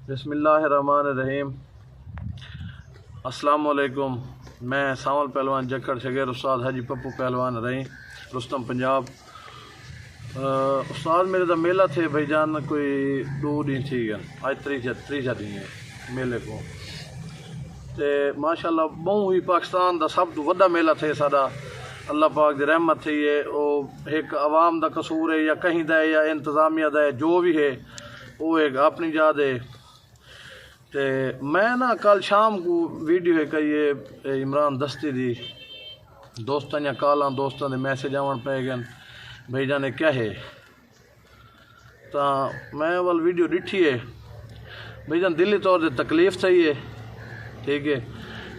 बिस्मिल्लाहिर्रहमानिर्रहीम। अस्सलाम वालेकुम। मैं सावल पहलवान जखड़ शगैर उस्ताद हाजी पप्पू पहलवान रही रुस्तम पंजाब। उस्ताद मेरे दा मेला थे भाईजान कोई 2 दिन थी गए अज त्रीजा दिन है मेले को ते माशाअल्लाह बहु ही पाकिस्तान दा सब तो वड्डा मेला थे साडा। अल्लाह पाक दी रहमत थी है। वो एक अवाम दा कसूर है या कहीं दा है या इंतजामिया दा है, जो भी है वो एक अपनी याद है। ते मैं ना कल शाम को वीडियो है कही इमरान दस्ती दी दोस्तां या काला दोस्तां दे मैसेज आवन पे गए भाई जाने क्या है, तो मैं वाल वीडियो डिठी है भाई जान दिली तौर पर तकलीफ़ सही है। ठीक है,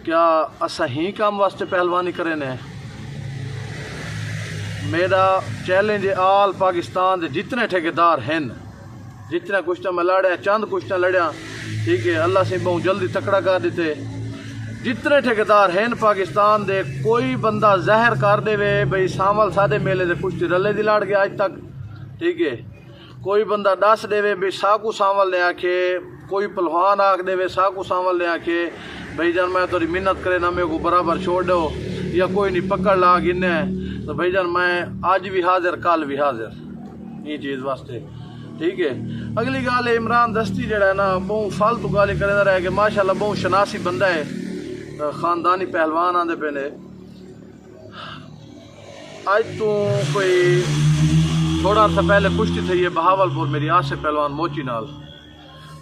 क्या असा ही काम वास्ते पहलवानी करें ने? मेरा चैलेंज है आल पाकिस्तान के जितने ठेकेदार हैं, जितने कुश्ता मैं लड़िया, चंद कुश्ता लड़िया, ठीक है, अल्लाह से बहुत जल्दी तकड़ा कर देते। जितने ठेकेदार हैं पाकिस्तान दे, कोई बंदा जहर कर देवे भाई सामल सादे मेले दे कुश्ती रले दी लड़ गया आज तक, ठीक है, कोई बंदा दस देवे भाई साकू सामल ने आखे, कोई पहलवान आख देवे साकू सामल ने आखे भाई जान मैं थोड़ी मिन्नत करे ना मेरे को बराबर छोड़ दो, या कोई नहीं पकड़ ला गिने, तो भाई जान मैं आज भी हाजिर कल भी हाजिर ये चीज़ वास्ते। ठीक है, अगली गाल इमरान दस्ती जड़ा है ना बहुत फालतू गाली करे रहा है कि माशाल्लाह बहुत शनासी बंदा है, खानदानी पहलवान आंदे पे ने। आज तो कोई थोड़ा सा पहले कुश्ती थी है बहावलपुर, मेरी आसिफ पहलवान मोची नाल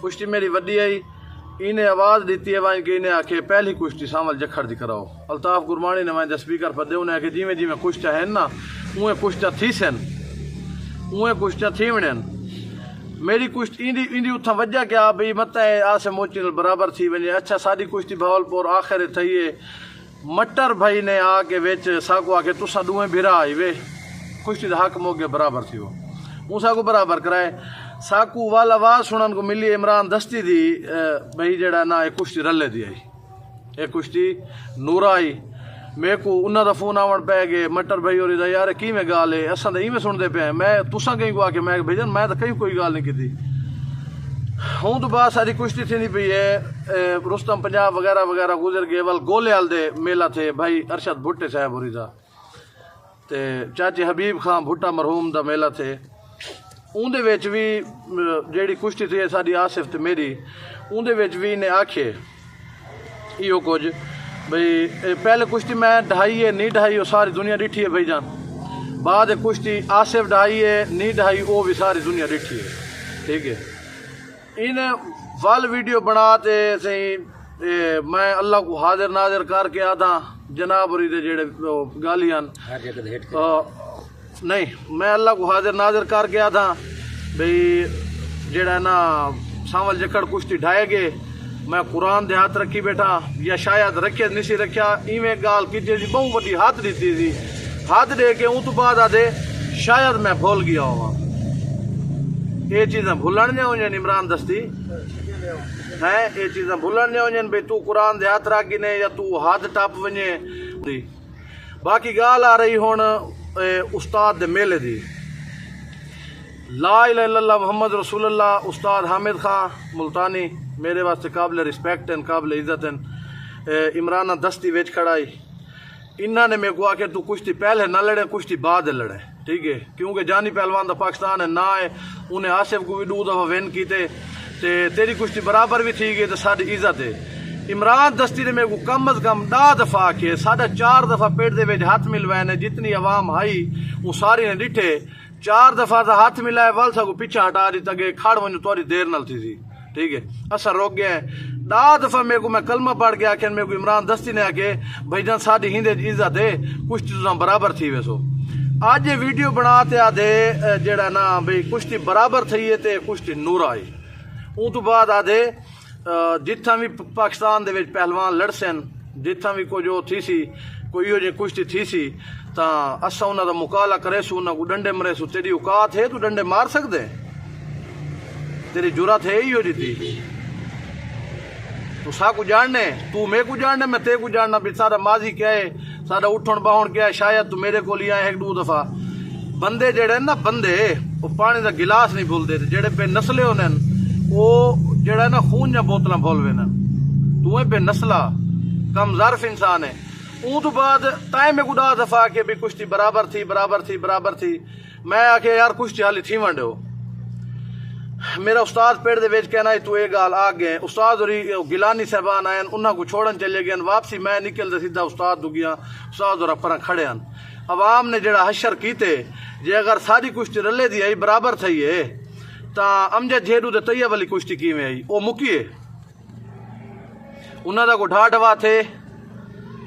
कुश्ती मेरी वड्डी आई। इन्हें आवाज़ दी है वहीं कि इन्हें आखे पहली कुश्ती सामल जखड़ दी कराओ। अल्ताफ गुरमानी ने मैं स्पीकर पर दे उन्हें आखे जिमें जिमें कुश्ता है ना उहें कुश्ता थी सन, उहें कुश्ता थी वणन। मेरी कुश्ती इंदी उथा वजह क्या भाई मत है आसे मोची नाल बराबर थी वजे। अच्छा साड़ी कुश्ती बहावलपुर आखिर थी है, मटर भाई ने आके बेच साकू आके तुसा दुए भिरा आई वे कुश्ती का हक मोगे बराबर थी वो मूसा को बराबर कराए। साकू वाल आवाज़ सुनन को मिली इमरान दस्ती दी भाई जड़ा ना एक कुश्ती रले दी आई, एक कुश्ती नूरा आई। मेरे को उन्होंने फोन आवन पै गए मटर भाई और यार की में गाल है असा तो इवें सुनते पे मैं तुसा कहीं को आके मैं भेजन मैं तो कहीं कोई गाल नहीं की। हूँ तो बात सारी कुश्ती थी नहीं पी है रुस्तम पंजाब वगैरह वगैरह गुजर गए। वाल गोलेवाल दे मेला थे भाई अरशद भुट्टे साहब होरी दा ते चाचे हबीब खान भुट्टा मरहूम दा मेला थे। उनदे विच भी जेड़ी कुश्ती थी साडी आसिफ ते मेरी उनदे विच भी इन्हें आखे इो कुछ भाई पहले कुश्ती मैं ढाई है नहीं ढाई वो सारी दुनिया डिठी है भाई जान, बाद कुश्ती आसिफ ढाई है नहीं ढाई वो भी सारी दुनिया डिठी है। ठीक है, इन वाल वीडियो बनाते सही मैं अल्लाह को हाजिर नाजिर करके आदा जनाब और जेड़े गालियान नहीं मैं अल्लाह को हाजिर नाजिर करके आदा भाई जेड़ा ना सावल जखड़ कुश्ती ढाए गए मैं कुरान दे हाथ रखी बैठा या शायद रखे नहीं रखा इवें गाल की जी बहुत बड़ी हाथ दी थी, हाथ दे के उस तो बाद आदे शायद मैं भूल गया हुआ। ये चीज़ें भूलन नहीं हो इमरान दस्ती है, ये चीज़ें भूलन नहीं हो भाई तू कुरान दे हाथ रख ने या तू हाथ टप वने। बाकी गाल आ रही हुण उस्ताद दे मेले दी ला इलाहा इल्लल्लाह मोहम्मद रसूलुल्लाह उस्ताद हामिद खान मुल्तानी मेरे वास्ते काबिल रिस्पेक्ट हैं काबिल इज्जत हैं। इमरान दस्ती वेच खड़ाई इन्होंने मेरे को आके तू कुश्ती पहले ना लड़े कुश्ती बाद लड़े, ठीक है, क्योंकि जानी पहलवान दा पाकिस्तान है ना है। उन्हें आसिफ को भी 2 दफ़ा विन कीते ते तेरी कुश्ती बराबर भी थी गई तो साड़ी इज्जत है। इमरान दस्ती ने मेरे को कम अज कम 10 दफ़ा आखे 4.5 दफ़ा पेट दे विच हाथ मिलवाए ने, जितनी आवाम आई वो सारी ने डिठे 4 दफ़ा का हाथ मिलाए वाल सा को पीछा हटा दी तक खड़ वनो थोड़ी देर नल थी। ठीक है, असर रोक गया है 10 दफ़ा मेरे को मैं कलमा पढ़ के आखे मेरे को इमरान दस्ती ने आके भाई जान साड़ी हिंदे इज्जत है कुश्ती तुसा बराबर थी वैसो। आज ये वीडियो बनाते आधे जेड़ा ना भाई कुश्ती बराबर थी है ते कुश्ती नूरा आई। उस तो बाद आधे जिथा भी पाकिस्तान दे विच पहलवान लड़सन जिथा भी कोई जो थी सी कोई इहो जी कुश्ती थी सी तो असा उन्होंने मुकाला करे सू उन्होंने को डंडे मरे सू। तेरी औकात है तू डंडे मार सकते, तेरी जुरत है ही हो जी थी तू सा को जानने तू मेरे को जानने मैं ते को जानना भी सारा माजी क्या है सारा उठन बाहन क्या है। शायद तू मेरे को लिया है 1-2 दफ़ा बंदे जेड़े ना बंदे वो पानी का गिलास नहीं भूलते जेड़े पे नस्ले होने वो जेड़ा ना खून या बोतल बोलवे ना तू बेनस्ला कम ज़र्फ इंसान है। ऊँ तो बाद ताए में गुडा दफा के भी कुश्ती बराबर थी। मैं आखे यार कुश्ती हाली थी वंडो मेरा उस्ताद पेड़ दे वेच कहना तू ये गाल आ गए उस्ताद और गिलानी साहबान आए उन्होंने को छोड़न चले गए वापसी मैं निकलते सीधा उस्ताद दू गया उस्ताद और पर खड़े हैं अवाम ने जड़ा हशर कीते जे अगर सारी कुश्ती रले दी आई बराबर थी है तो अमजद झेडू दे तैयब वाली कुश्ती किवें आई वो मुकीए उन्होंने को ढाढवा थे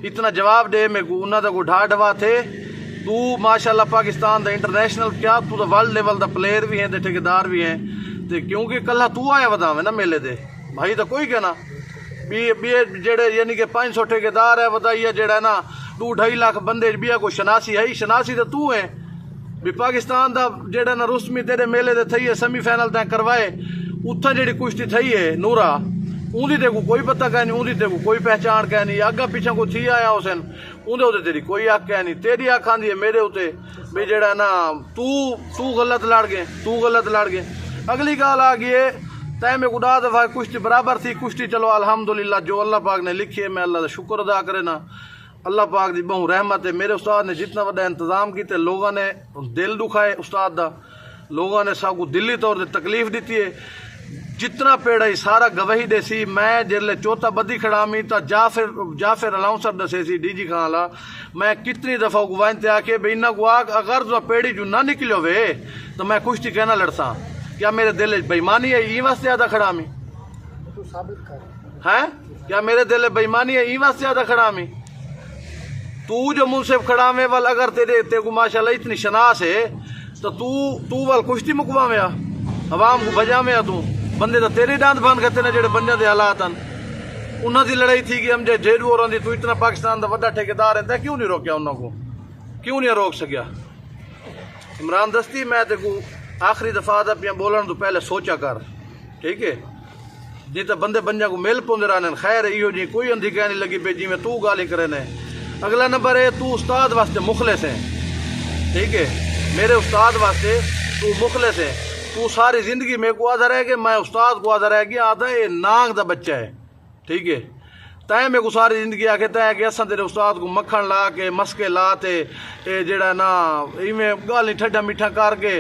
इतना जवाब दे मैं को उन्होंने को ढाढवा थे तू माशाल्लाह पाकिस्तान दा इंटरनेशनल क्या तू तो वर्ल्ड लेवल दा प्लेयर भी है ते ठेकेदार भी है ते क्योंकि कल्ला तू आया वधावे ना मेले दे भाई तो कोई कहना बी जेड़े यानी कि 500 ठेकेदार है बताइए जेड़ा ना 2-2.5 लाख बंदे बिया को शनासी है शनासी तो तू है भी पाकिस्तान दा जेड़ा ना रुस्मी तेरे मेले दे थई है सेमीफाइनल तक करवाए उत्थे जेड़ी कुश्ती थई है नूरा उंदी ते को कोई पता कह नहीं उंदी ते को कोई पहचान कह नहीं आगा पीछे को थी आया हुसैन उंदे उते तेरी कोई आख कह नहीं तेरी आख आंदी है मेरे उते भी जेड़ा ना तू गलत लड़ गए अगली गाल आ गई है तय में गुडा दफा कुश्ती बराबर थी कुश्ती चलो अल्हम्दुलिल्लाह जो अल्लाह पाक ने लिखी है मैं अल्लाह का शुक्र अदा करे ना अल्लाह पाक की बहु रहमत है मेरे उस्ताद ने जितना बड़ा इंतजाम किए लोगों ने दिल दुखाए उस्ताद का लोगों ने सबको दिली तौर पर तकलीफ दी है जितना पेड़ है सारा गवाही दे सी मैं जिसले चौथा बदी खड़ामी तो जाफिर अलाउंसर दसे सी डीजी खान वाला मैं कितनी दफा गवाही ते आके भाई इन्ना को आग अगर जो पेड़ी जो ना निकलो वे तो मैं कुश्ती कहना लड़सा क्या मेरे दिल बेईमानी है ई वास्ते ज्यादा खड़ामी है क्या मेरे दिल बेईमानी है ई वास्ते ज्यादा खड़ामी तू जो मुझसे खड़ावे वाल अगर तेरे को माशाल्लाह इतनी शनास है तो तू वाल कुश्ती मुकवावे अवाम को बजावे तू बंदे तो तेरे डांद बन गए ना जेडे बंदे दे हालात हैं उन्होंने लड़ाई थी कि अमजद झेडू और तू इतना पाकिस्तान का बड़ा ठेकेदार है क्यों नहीं रोकया उन्होंने क्यों नहीं रोक सकिया इमरान दस्ती मैं तेको आखिरी दफा पिया बोलने तो पहले सोचा कर ठीक है जी तो बंदे बंजा को मिल पौंदे रहने खैर इहो जी कोई अंधी कहनी लगी पे जिमें तू गाली करे ने अगला नंबर है तू उस्ताद वास्ते मुखलिस है ठीक है मेरे उस्ताद वास्ते तू मुखलिस है तू सारी जिंदगी मेरे को आधा रह गया मैं उस्ताद को आधा रह गया आधा ये नांग का बच्चा है ठीक है तय मेरे को सारी जिंदगी आके तय कि असा तेरे उस्ताद को मक्खन ला के मस्के ला ते जेड़ा ना इवें गाली ठड्डा मीठा करके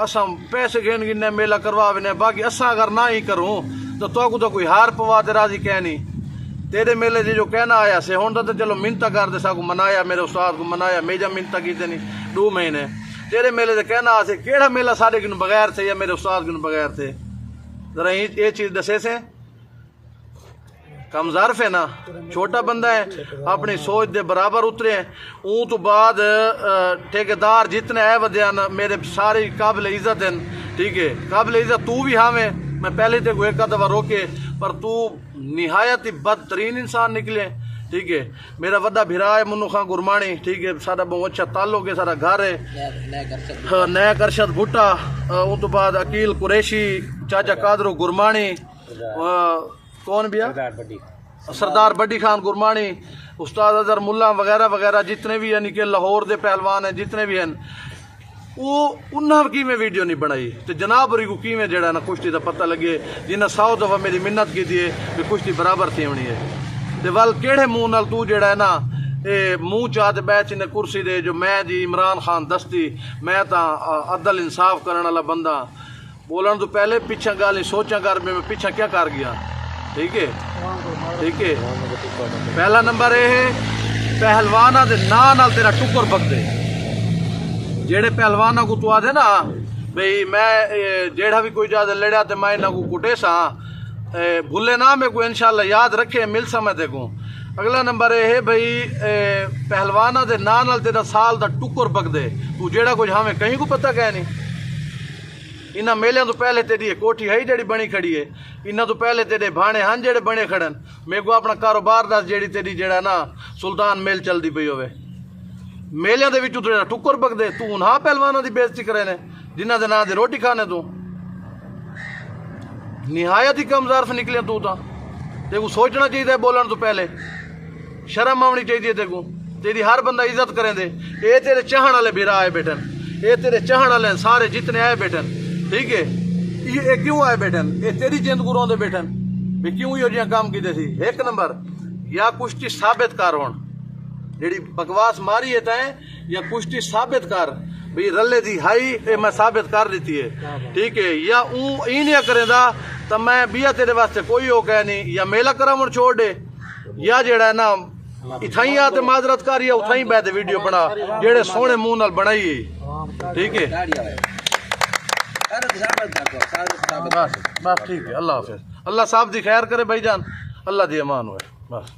असा पैसे गिन गिने मेला करवाने बाकी असा अगर ना ही करूँ तो कोई हार पवा ते राजी कह नहीं तेरे मेले से जो कहना आया से हूँ तो चलो मिन्नत कर दे साकू मनाया मेरे उस्ताद को मनाया मेजा मिन्नत की नहीं 2 महीने तेरे मेले से कहना आ केड़ा मेला साढ़े किन बगैर थे या मेरे उस्ताद किन बगैर थे जरा ये चीज दसे से कम ज़र्फ है ना छोटा बंदा है अपनी सोच दे बराबर उतरे हैं ऊँ तो बाद ठेकेदार जितने है वधिया मेरे सारी काबिल इज्जत हैं ठीक है काबिल इज्जत तू भी हाँ मैं पहले ते को एक दफा रोके पर तू निहायत ही बदतरीन इंसान निकले ठीक है मेरा वड्डा भिरा है मुन्नू खां गुरमानी ठीक है सारा बहुत अच्छा ताल्लुक है सारा घर है नया करशद भुट्टा उस तो बाद अकील कुरैशी चाचा कादरो गुरमानी कौन भैया सरदार बड्डी खान गुरमानी उस्ताद अजहर मुल्ला वगैरह वगैरह जितने भी यानी कि लाहौर के पहलवान हैं जितने भी हैं वो उन्हें की में वीडियो नहीं बनाई तो जनाब को की में जड़ा ना कुश्ती का पता लगे जिन्हें 100 दफा मेरी मिन्नत की थी भी कुश्ती बराबर थी होनी है तो वल केड़े मुँह नाल तू जड़ा है ना ये मुँह चाह ते बैठ इन्हें कुर्सी दे जो मैं जी इमरान खान दस्ती मैं तो अदल इंसाफ करने वाला बंदा बोलने तो पहले पिछा गाल सोचा कर मैं पिछा क्या कर गया ठीक है पहला नंबर ये है पहलवाना दे नाल तेरा टुकर बगदे जेड़े पहलवाना को तू आदे ना भाई मैं जेड़ा भी कोई ज्यादा लड़िया तो मैं इन्हों को कुटे सा भूले ना मेरे को इंशाल्लाह याद रखे मिल समय ते को अगला नंबर ये है भाई पहलवाना दे नाल तेरा साल दा टुकर बगदे तू जेड़ा कुछ हमें कहीं को पता कह नहीं इन्होंने मेलिया तो पहले तेरी कोठी है जी बनी खड़ी है इन्हों तो पहले तेरे भाणे हैं जेड़े बने खड़न मेरे को अपना कारोबार दस जी तेरी जेड़ा ना सुल्तान मेल चलती पई होवे मेलिया के तेरा टुकर बगदे तू ना पहलवाना की बेइज्जती करे ने जिन्हों के ना दे रोटी खाने तू निहायत ही कम ज़र्फ निकले तू तो तेको सोचना चाहिए बोलने तो पहले शर्म आनी चाहिए तेको तेरी हर बंदा इज्जत करें दे ये तेरे चाहन वाले भी आए बैठन ये तेरे चाहन वाले सारे जितने आए बैठन ठीक है ये क्यों आए बैठन, ये तेरी जिंद को रोंदे बैठन भी क्यों यो जिहा काम कीते सी। एक नंबर या कुश्ती साबित कर होण, जेड़ी बकवास मारी है तैं या कुश्ती साबित कर भी रले दी हाई ये मैं साबित कर देती है, ठीक है। या ऊ ई नहीं करेंदा तो मैं बिया तेरे वास्ते कोई हो कह नहीं, या मेला करावण छोड़ दे, या जेड़ा है ना इथाई आ ते माजरत कर, या उथाई बैठ वीडियो बना जेड़े सोहने मुंह नाल बनाई है, ठीक है। बस बस ठीक है, अल्लाह हाफिज, अल्लाह साहब दी खैर करे भाईजान, अल्लाह दी अमान हुए बस।